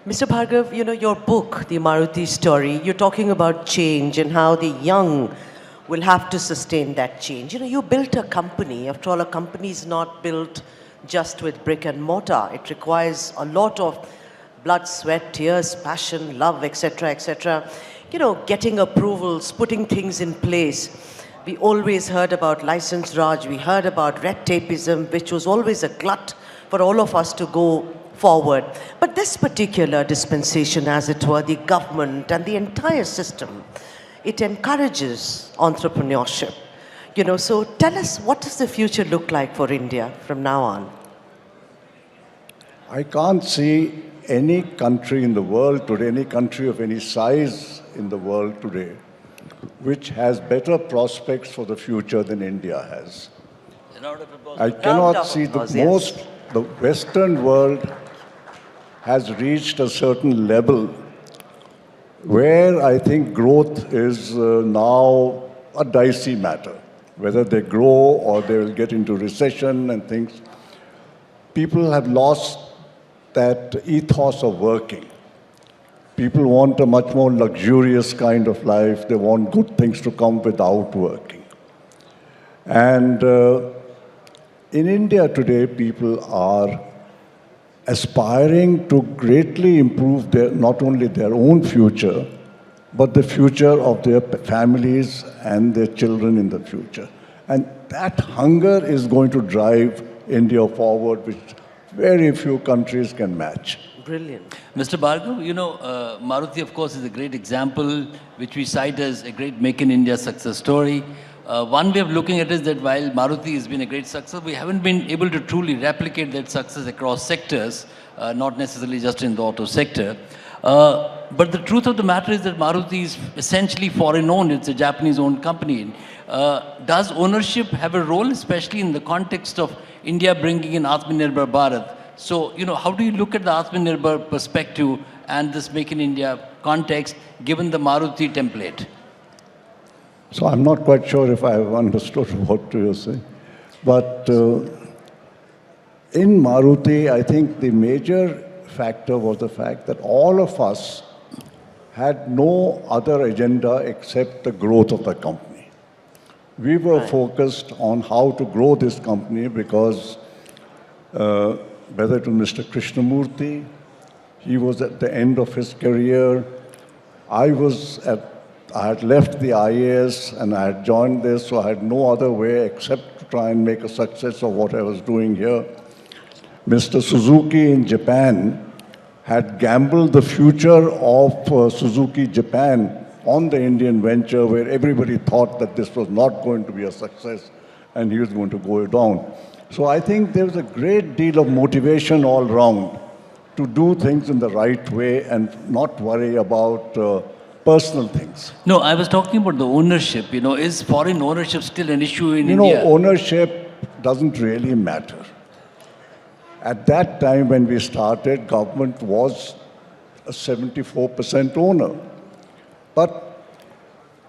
Mr. Bhargav, your book, The Maruti Story, you're talking about change and how the young will have to sustain that change. You built a company. After all, a company is not built just with brick and mortar. It requires a lot of blood, sweat, tears, passion, love, etc., etc. Getting approvals, putting things in place. We always heard about license Raj. We heard about red tapeism, which was always a glut for all of us to go forward. But this particular dispensation, as it were, the government and the entire system, it encourages entrepreneurship. So tell us, what does the future look like for India from now on? I can't see any country in the world today, any country of any size in the world today, which has better prospects for the future than India has. I cannot see the Western world has reached a certain level where I think growth is now a dicey matter. Whether they grow or they will get into recession and things. People have lost that ethos of working. People want a much more luxurious kind of life. They want good things to come without working. And in India today, people are aspiring to greatly improve not only their own future, but the future of their families and their children in the future. And that hunger is going to drive India forward, which very few countries can match. Brilliant. Mr. Bhargav, Maruti, of course, is a great example, which we cite as a great Make in India success story. One way of looking at it is that while Maruti has been a great success, we haven't been able to truly replicate that success across sectors, not necessarily just in the auto sector. But the truth of the matter is that Maruti is essentially foreign-owned. It's a Japanese-owned company. Does ownership have a role, especially in the context of India bringing in Atmanirbhar Bharat? So, how do you look at the Atmanirbhar perspective and this Make in India context, given the Maruti template? So I'm not quite sure if I have understood what you're saying. But in Maruti, I think the major factor was the fact that all of us had no other agenda except the growth of the company. We were focused on how to grow this company because whether it was Mr. Krishnamurthy, he was at the end of his career. I had left the IAS and I had joined this, so I had no other way except to try and make a success of what I was doing here. Mr. Suzuki in Japan had gambled the future of Suzuki Japan on the Indian venture, where everybody thought that this was not going to be a success and he was going to go down. So I think there was a great deal of motivation all round to do things in the right way and not worry about personal things. No, I was talking about the ownership. Is foreign ownership still an issue in India? Ownership doesn't really matter. At that time when we started, government was a 74% owner. But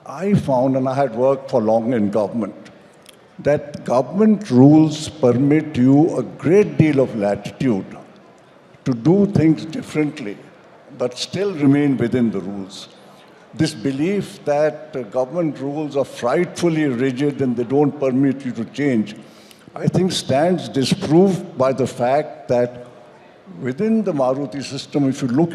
I found, and I had worked for long in government, that government rules permit you a great deal of latitude to do things differently, but still remain within the rules. This belief that government rules are frightfully rigid and they don't permit you to change, I think stands disproved by the fact that within the Maruti system, if you look at